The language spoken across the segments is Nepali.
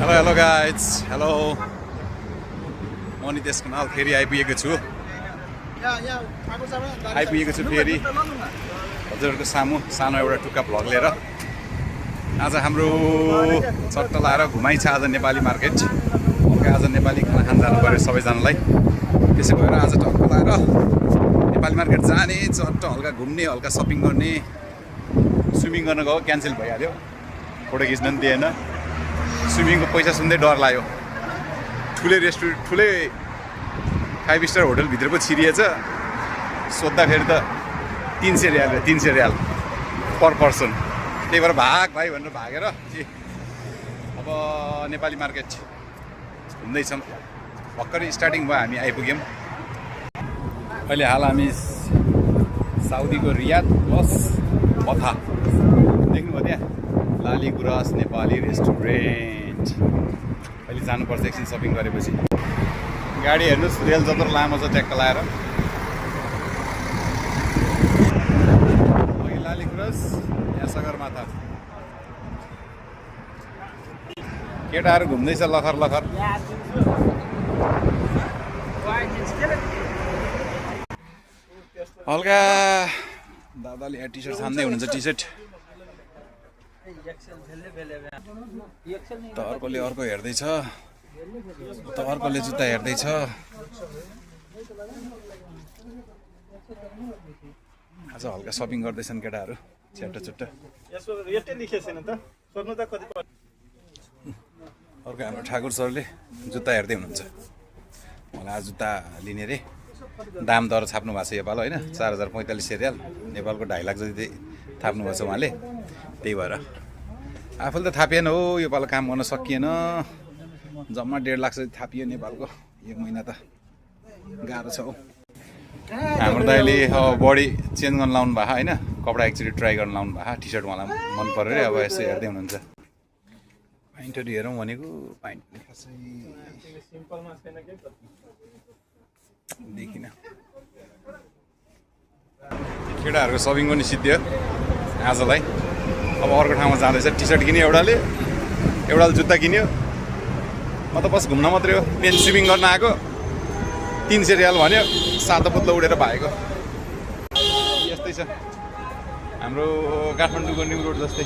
Hello guys, hello. म नितेश कुमार फेरि आइपुगेको छु फेरि हजुरहरूको सामु सानो एउटा टुक्का भ्लग लिएर। आज हाम्रो चट्ट लाएर घुमाइ छ आज नेपाली मार्केट। आज नेपाली खाना खान जानु पर्यो सबैजनालाई। त्यसै भएर आज टक्क लाएर नेपाली मार्केट जाने, चट्ट हल्का घुम्ने, हल्का सपिङ गर्ने। स्विमिङ गर्न गयो, क्यान्सल भइहाल्यो, फोटो खिच्न पनि दिएन। स्विमिङको पैसा सुन्दै डर लाग्यो। ठुलै रेस्टुरेन्ट, ठुलै 5 स्टार होटलभित्र पो छिरिएछ। सोद्धाखेरि त 300 रियाल पर पर्सन। त्यही भएर भाग भाइ भनेर भागेर अब नेपाली मार्केट घुम्दैछौँ। भर्खरै स्टार्टिङ भयो, हामी आइपुग्यौँ। अहिले हाल हामी साउदीको रियाद प्लस मथा देख्नुभयो त्यहाँ लाली गुराँस नेपाली रेस्टुरेन्ट। अहिले जानुपर्छ एकछिन सपिङ गरेपछि। गाडी हेर्नुहोस्, रेल जत्रो लामो छ ट्याक्क लाएर। अघि लाली गुराँस, यहाँ सगरमाथा। केटाहरू घुम्दैछ लखर लखर। हल्का दादाले यहाँ टी सर्ट छान्दै हुनुहुन्छ। टी सर्ट त अर्कोले अर्को हेर्दैछ, त अर्कोले जुत्ता हेर्दैछ। आज हल्का सपिङ गर्दैछन् केटाहरू च्याट्ट चुट्ट। अर्को हाम्रो ठाकुर सरले जुत्ता हेर्दै हुनुहुन्छ। मलाई आज जुत्ता लिने रे। दाम दर छाप्नु भएको छ योपाल होइन, 4045 रियाल। नेपालको 2.5 लाख जति थाप्नु भएको छ उहाँले। त्यही भएर आफूले त थापिएन हो, योपाल काम गर्न सकिएन। जम्मा 1.5 लाख जति थापियो नेपालको। एक महिना त गाह्रो छ हौ। हाम्रो दाइले अब बडी चेन्ज गर्न लाउनु भएको होइन, कपडा एकचोटि ट्राई गर्न लाउनु भएको। टी सर्ट मलाई मन पऱ्यो अरे, अब यसो हेर्दै हुनुहुन्छ। पाइन्टहरू हेरौँ भनेको पाइन्ट देखिन। केटाहरूको सपिङ पनि सिद्धियो आजलाई। अब अर्को ठाउँमा जाँदैछ। टी सर्ट किन्यो एउटाले जुत्ता किन्यो। म त बस घुम्न मात्रै हो। मेन स्विमिङ गर्न आएको। 300 रियाल भन्यो, सातो पुत्लो उडेर भागेको। यस्तै छ हाम्रो काठमाडौँको न्यु रोड जस्तै।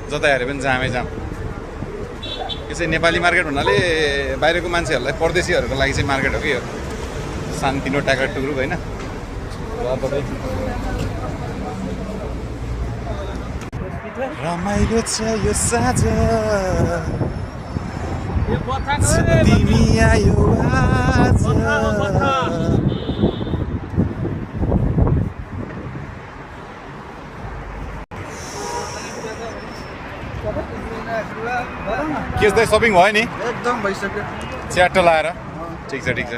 जता हेऱ्यो पनि जामै जाम। यो चाहिँ नेपाली मार्केट भन्नाले बाहिरको मान्छेहरूलाई, परदेशीहरूको लागि चाहिँ मार्केट हो कि यो। सानतिनो टाक्रा टुक्रुक होइन। रमाइलो छ यो साँझ, तिमी आयो आज। के छ सपिङ भयो नि? एकदम भइसक्यो। च्याट्ट लाएर। ठिक छ ठिक छ।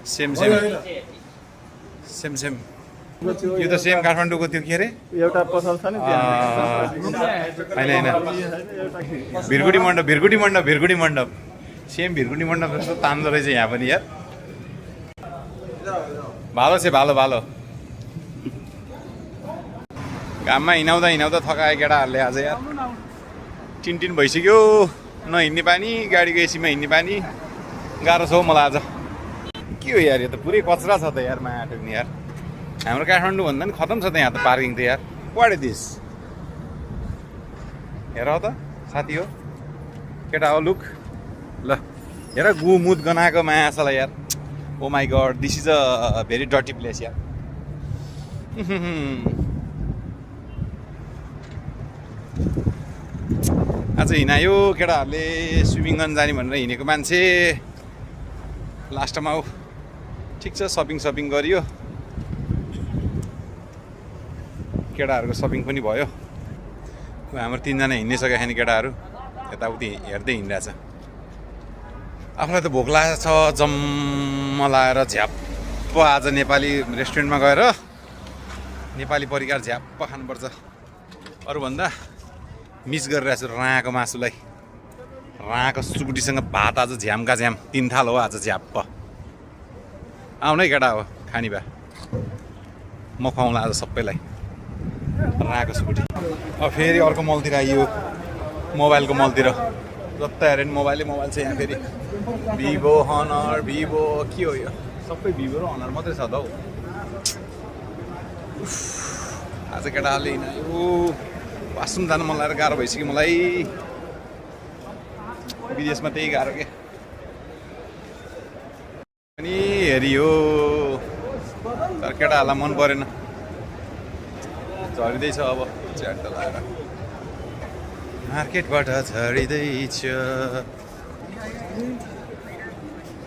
सेम यो त सेम काठमाडौँको त्यो के अरे एउटा पसल छ नि होइन भिरगुडी मण्डप सेम भिरगुडी मण्डप जस्तो तान्दो रहेछ यहाँ पनि यार। भालो छ भालो। घाममा हिँडाउँदा थकायो केटाहरूले आज यार। टिन भइसक्यो। नहिँड्ने पानी, गाडीको एसीमा हिँड्ने पानी। गाह्रो छ हौ मलाई आज। के हो यार, यो त पुरै कचरा छ त यार। माया टुक्ने यार। हाम्रो काठमाडौँ भन्दा पनि खतम छ त यहाँ त पार्किङ त यार। What is this? हेर त साथी हो केटा हो, लुक ल हेर गुमुद गनाएको मायासालाई यार। Oh my god, this is a very dirty place यार। आज हिँडायो केटाहरूले स्विमिङ गर्न जाने भनेर हिँडेको मान्छे। लास्टमा हो ठिक छ, सपिङ गरियो। केटाहरूको सपिङ पनि भयो। हाम्रो 3 जना हिँड्नै सकेको छैन केटाहरू। यताउति हेर्दै हिँडिरहेछ। आफूलाई त भोक लागेको छ जम्मा लाएर झ्याप्प। आज नेपाली रेस्टुरेन्टमा गएर नेपाली परिकार झ्याप्प खानुपर्छ। अरूभन्दा मिस गरिरहेको छु राँको मासुलाई। राँको सुकुटीसँग भात आज झ्यामका झ्याम। 3 थाल हो आज झ्याप्प। आउनै केटा हो खानी भए म खुवाउँला आज सबैलाई राँको सुकुटी। अब फेरि अर्को मलतिर आइयो, मोबाइलको मलतिर। जता हेऱ्यो नि मोबाइल छ यहाँ फेरि भिभो हनर भिभो के हो यो सबै भिभो र हनर मात्रै छ त हौ आज केटाहरूले यो वासरुम जानु मन लागेर गाह्रो भइसक्यो मलाई विदेशमा त्यही गाह्रो के अनि हेरियो तर केटाहरूलाई मन परेन झरिँदैछ अब च्याट त लगाएर मार्केटबाट झरिँदैछ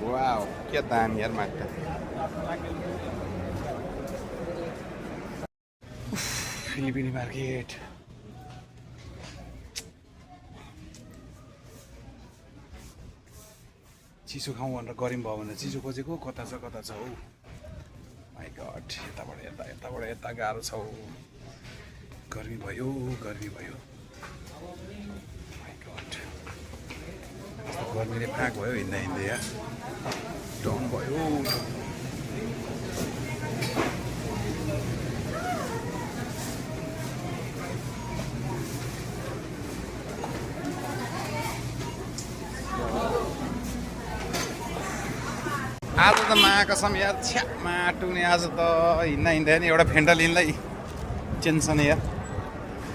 वाउ के दामी यार माछा फिलिपिनी मार्केट चिसो खाउँ भनेर गऱ्यौँ भयो भने चिसो खोजेको कता छ हौ माइ गड यताबाट यता गाह्रो छ हौ गर्मी भयो माइ गड गर्मीले फाँक भयो हिँड्दा यहाँ डाउन भयो आज त कसम यार छ्या माटुने आज त हिँड्दा नि एउटा फेन्टालिनलाई टेन्सन यार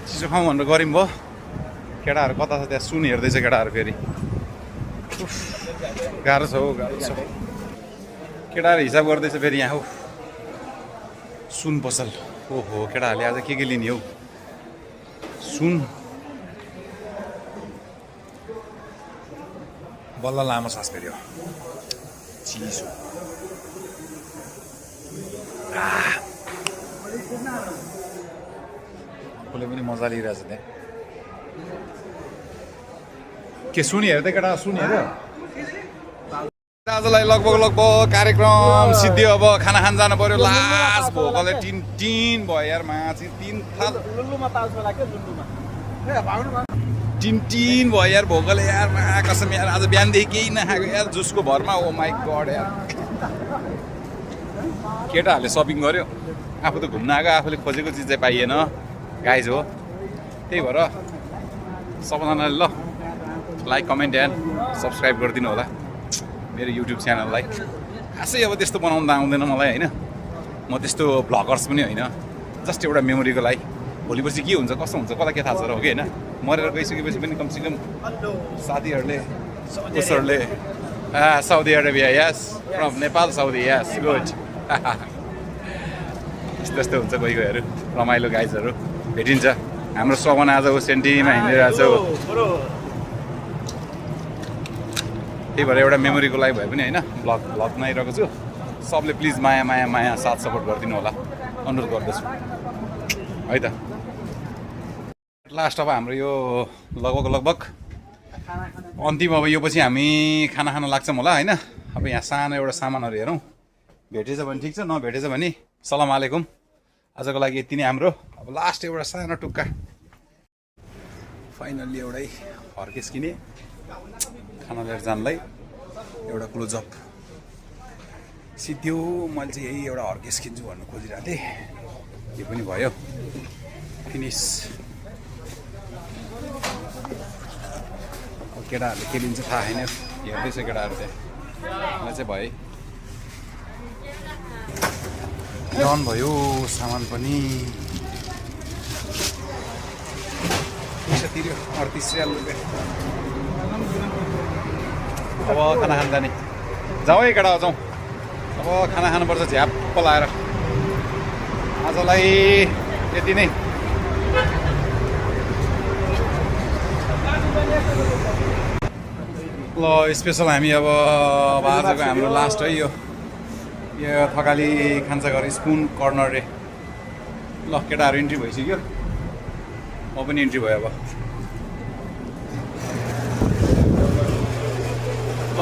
चिसो खाउँ भनेर गऱ्यौँ भयो केटाहरू कता छ त्यहाँ सुन हेर्दैछ केटाहरू फेरि गाह्रो छ हौ केटाहरू हिसाब गर्दैछ फेरि यहाँ हौ सुन पसल ओहो केटाहरूले आज के लिने हौ सुन बल्ल लामो सास फेरि हो चिसो कसले पनि मजा लिइरहेछ त्यहाँ के सुनि हेर्दै केटा सुनि हेऱ्यो आजलाई लगभग कार्यक्रम सिद्धियो अब खाना खान जानु पर्यो लास्ट भोकले टिन भयो यार माछी 3 थाल टिन भयो यार भोकले यार कसम यार आज बिहानदेखि केही नखाएको यार जुसको भरमा ओ माइ गड यार केटाहरूले सपिङ गर्यो आफू त घुम्न आएको आफूले खोजेको चिज चाहिँ पाइएन गाइज हो त्यही भएर सबैजनाले ल लाइक कमेन्ट एन्ड सब्सक्राइब गरिदिनु होला मेरो युट्युब च्यानललाई खासै अब त्यस्तो बनाउनु त आउँदैन मलाई होइन म त्यस्तो भ्लगर्स पनि होइन जस्ट एउटा मेमोरीको लागि भोलिपछि के हुन्छ कस्तो हुन्छ कसलाई के थाहा छ र हो कि होइन मरेर गइसकेपछि पनि कमसेकम साथीहरूले उसहरूले Saudi Arabia yes from Nepal Saudi yes good यस्तो हुन्छ कोही कोहीहरू रमाइलो गाइजहरू भेटिन्छ हाम्रो सवन आज सेन्टीमा हिँडिरहेको छ त्यही भएर एउटा मेमोरीको लागि भए पनि होइन भ्लग बनाइरहेको छु सबले प्लिज माया साथ सपोर्ट गरिदिनु होला अनुरोध गर्दछु है त लास्ट अब हाम्रो यो लगभग अन्तिम अब यो पछि हामी खाना खान लाग्छौँ होला होइन अब यहाँ सानो एउटा सामानहरू हेरौँ भेटेछ भने ठिक छ नभेटेछ भने सलाम आलेकुम आजको लागि यति नै हाम्रो अब लास्ट एउटा सानो टुक्का फाइनल्ली एउटै हर्केस किने खाना लिएर जानलाई एउटा क्लोजअप सिद्धो मैले चाहिँ यही एउटा हर्केस किन्छु भन्नु खोजिरहेको थिएँ यो पनि भयो फिनिस अब केटाहरूले के लिन्छ थाहा छैन हेर्दैछ केटाहरू त्यहाँ मलाई चाहिँ भयो डन भयो सामान पनि पैसा तिर्यो 38 रुपियाँ अब खाना खान जाने जाउँ है केटा जाउँ अब खाना खानुपर्छ झ्याप्प लाएर आजलाई यति नै ल स्पेसल हामी अब आजको हाम्रो लास्ट है यो थकाली खान्छ घर स्पुन कर्नर रे ल केटाहरू इन्ट्री भइसक्यो म पनि इन्ट्री भयो अब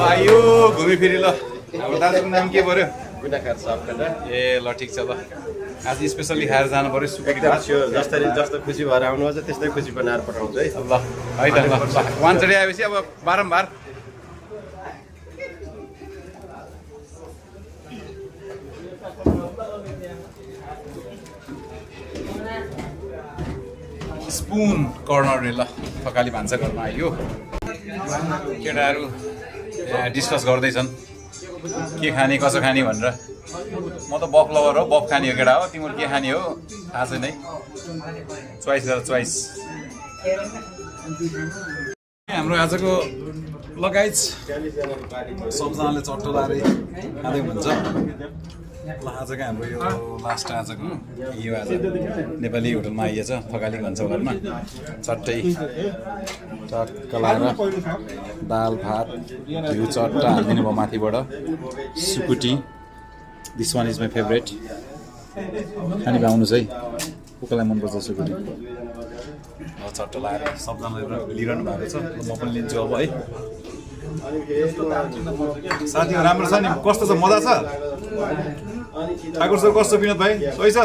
आयो घुमिफिरी ल अब दाजुको नाम के पर्यो ए ल ठिक छ ल आज स्पेसल्ली खाएर जानु पर्यो जस्तो खुसी भएर आउनुहुन्छ त्यस्तै खुसी बनाएर पठाउँछु है ल है त ल वानचोटि आएपछि अब बारम्बार स्पुन कर्नर रे ल थकाली भान्सा घरमा आइयो केटाहरू डिस्कस गर्दैछन् के खाने कसो खाने भनेर। म त बफ लभर हो, बफ खाने हो केटा हो, तिम्रो के खाने हो थाहा छैन है। चोइस गर चोइस। हाम्रो आजको लगाइज सबजनाले चट्टो लाएर खाँदै हुन्छ। ल आजको हाम्रो यो लास्ट आजको यो आज नेपाली होटलमा आइएछ, थकाली भन्छ होटलमा। चट्टै टक्क लाएर दाल भात घिउ चट्टा हालिदिनु भयो माथिबाट। सुकुटी, this one is my favourite. खाने पाउनुहोस् है, कसलाई मनपर्छ सुकुटी। चट्टो लाएर सबजनाले लिइरहनु भएको छ, म पनि लिन्छु अब है। साथीहरू राम्रो छ नि, कस्तो छ, मजा छ? ठाकुर सर कस्तो विनोद भाइ, सही छ?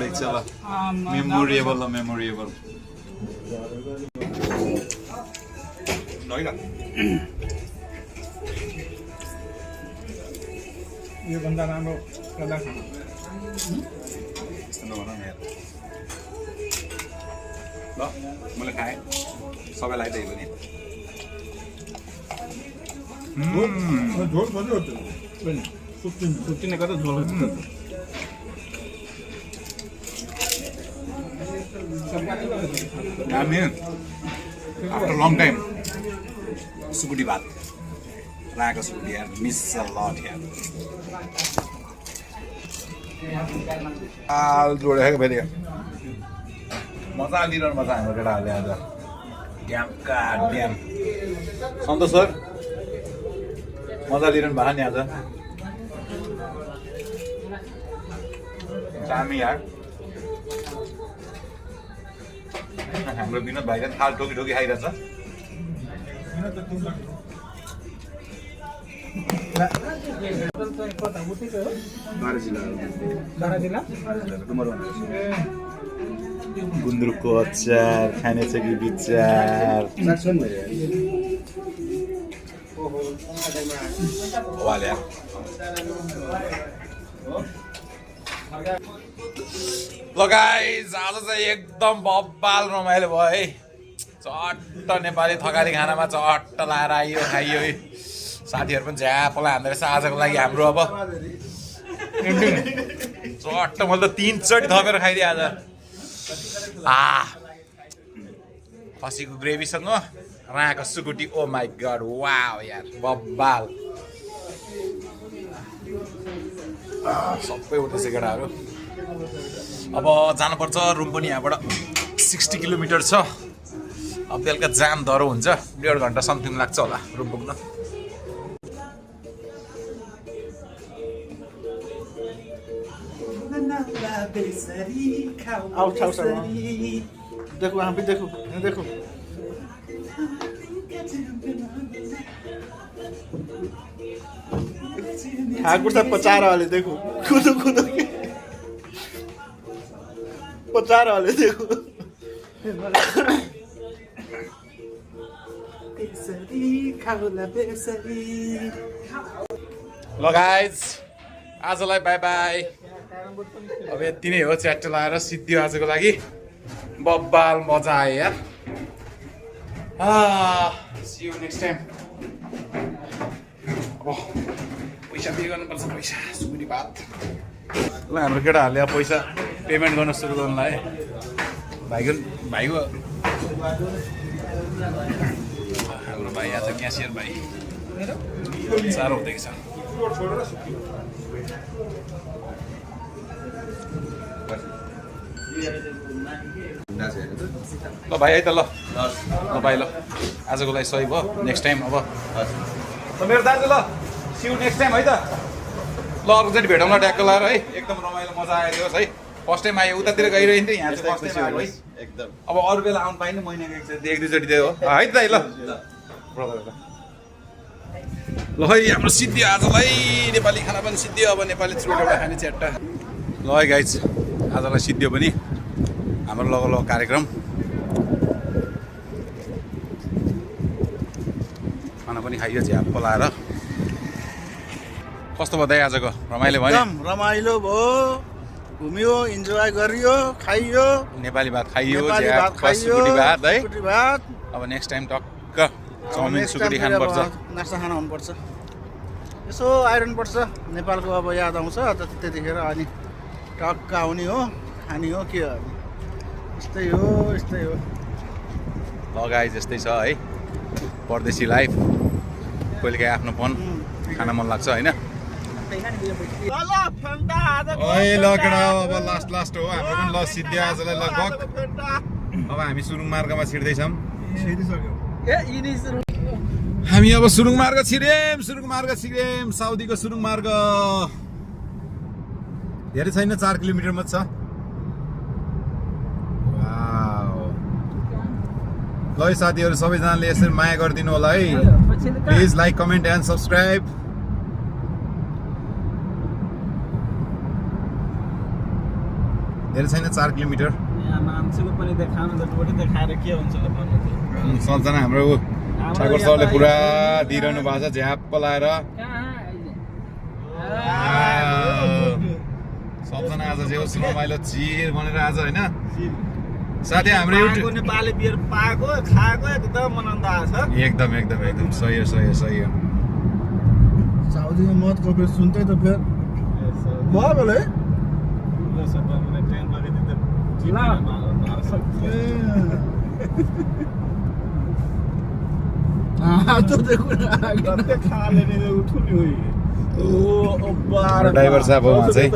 ठिक छ ल, मेमोरिएबल ल मेमोरिएबल। यो भन्दा राम्रो खाना ल मैले खाएँ, सबैलाई त्यही पनि। झोल खोज्यो सुत्तिने गर्दा झोल आफ्टर लङ टाइम सुकुटी भात राको सुकुटी यार, मिस अ लट यार। आल जोडेको फेरि मजा लिइरहनु पर्छ हाम्रो केटाहरूले आज। ड्यामका ड्याम सन्तोष सर मजा लिइरहनु भएको नि आज। दामी यार। हाम्रो विनोद भाइले थाल ठोकी ठोकी खाइरहेछ। गुन्द्रुकको अचार खाने छ कि विचार। ल गाइस आज चाहिँ एकदम बब्बाल रमाइलो भयो है। चट्ट नेपाली थकाली खानामा चट्ट लाएर आइयो खाइयो है। साथीहरू पनि झ्यापलाई हान्दो रहेछ आजको लागि हाम्रो। अब चट्ट मैले त 3 चोटि थपेर खाइदिएँ आज। खसीको ग्रेभीसँग राको सुकुटी, ओ माई गड वाउ यार बब्बाल। सबै उठेछ केटाहरू। अब जानुपर्छ रुम पनि यहाँबाट 60 किलोमिटर छ। अब बेलुका जाम दह्रो हुन्छ, 1.5 घन्टा समथिङ लाग्छ होला रुम पुग्न। देखो यहाँ पे देखो, देखो ठाकुर साहब पचार वाले देखो, कूदो कूदो के पचार वाले देखो। ल गाइज आजलाई बाई बाई। अब यति नै हो, च्याट्टो लाएर सिद्धियो आजको लागि। बब्बाल मजा आयो यार। See you next time. अब पैसा पे गर्नुपर्छ, पैसा सुकुटी भात। ल हाम्रो केटाहरूले अब पैसा पेमेन्ट गर्न सुरु गर्नु लाग्यो। भाइको हाम्रो भाइ आज क्यासियर भाइ साह्रो हुँदैछ। ल भाइ है त। ल भाइ ल आजको लागि सही भयो। नेक्स्ट टाइम अब मेरो दाजु ल सी यू नेक्स्ट टाइम है त। ल अर्कोचोटि भेटौँला ट्याक्क लाएर है। एकदम रमाइलो मजा आइदियो है। फर्स्ट टाइम आयो, उतातिर गइरहेको थियो, यहाँ चाहिँ फर्स्ट टाइम आयो है एकदम। अब अरू बेला आउनु पाइनँ, महिनाको एक दुईचोटि त्यो हो है त दाइ। ल ल है हाम्रो सिद्धियो आजलाई, नेपाली खाना पनि सिद्धियो। अब नेपाली चुरोट एउटा खाने च्याट्टा। ल है गाइज आजलाई सिद्धियो पनि हाम्रो लगो कार्यक्रम। खाना पनि खाइयो झ्याप्प लाएर। कस्तो भयो दाइ आजको? रमाइलो भयो? एकदम रमाइलो भयो, घुमियो, इन्जोय गरियो, खाइयो, नेपाली भात खाइयो, नेपाली भात खाइयो, सुकुटी भात है। सुकुटी भात। अब नेक्स्ट टाइम टक्क चाउमिन नेक्स्ट सुकुटी टाइम खानुपर्छ। नास्ता खान आउनुपर्छ यसो आइरहनुपर्छ नेपालको अब याद आउँछ त्यतिखेर अनि टक्क आउने हो खाने हो के हो यस्तै हो यस्तै हो गाइज यस्तै छ है परदेशी लाइफ कहिलेकाहीँ आफ्नोपन खान मन लाग्छ होइन ल केटा अब लास्ट हो हाम्रो पनि ल सिद्धियो आजलाई लगभग अब हामी सुरुङ मार्गमा छिर्दैछौँ हामी अब सुरुङ मार्ग छिर्यौँ साउदीको सुरुङ मार्ग धेरै छैन 4 किलोमिटर मात्र छ ल है साथीहरू सबैजनाले यसरी माया गरिदिनु होला है please like comment and subscribe धेरै छैन 4 किलोमिटर मान्छेको पनि देखाउनु त टोटै देखाएर के हुन्छ ल भन्नु त सबजना हाम्रो ठाकुर सरले पुरा दिइरहनु भएको छ झ्याप्प लाएर सबजना आज जे होस् रमाइलो चिर भनेर आज होइन साथै हाम्रो पाएको नेपाली बियर पाएको खाएको एकदम आनन्द आएको छ एकदम सही हो साउदीमा मत कफी सुन्दै त फेर भयो बोले ट्रेन ड्राइभर साहब हो उहाँ चाहिँ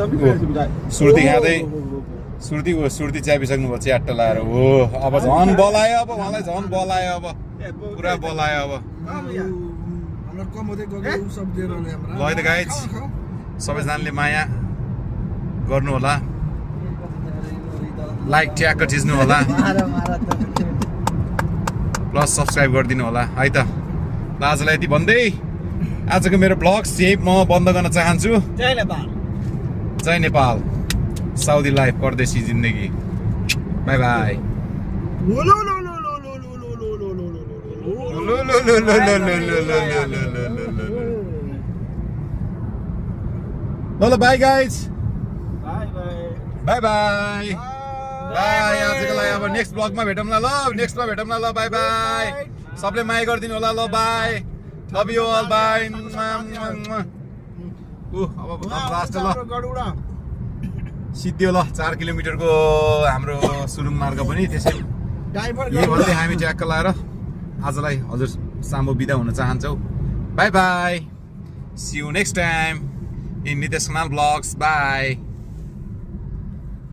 सुर्ती च्यापिसक्नु भयो च्याट्ट लाएर हो अब झन् बोलायो अब उहाँलाई झन् बोलायो अब पुरा बोलायो अब ल है त गाइज सबैजनाले माया गर्नु होला लाइक ट्याक्क थिच्नु होला प्लस सब्सक्राइब गरिदिनु होला है त ल आजलाई यति भन्दै आजको मेरो ब्लग चाहिँ म बन्द गर्न चाहन्छु जय नेपाल साउदी लाइफ परदेशी जिन्दगी बाई बाई ल by guys by by by आजको लागि अब नेक्स्ट ब्लगमा भेटौँला ल बाई बाई सबले माया गरिदिनु होला ल bye love you all bye अब लास्ट ल सिद्धियो ल 4 किलोमिटरको हाम्रो सुरुङ मार्ग पनि त्यसै यही भन्दै हामी ट्याक्क लाएर आजलाई हजुर सामु बिदा हुन चाहन्छौँ bye bye see you next time in Nitesh Khanal blogs by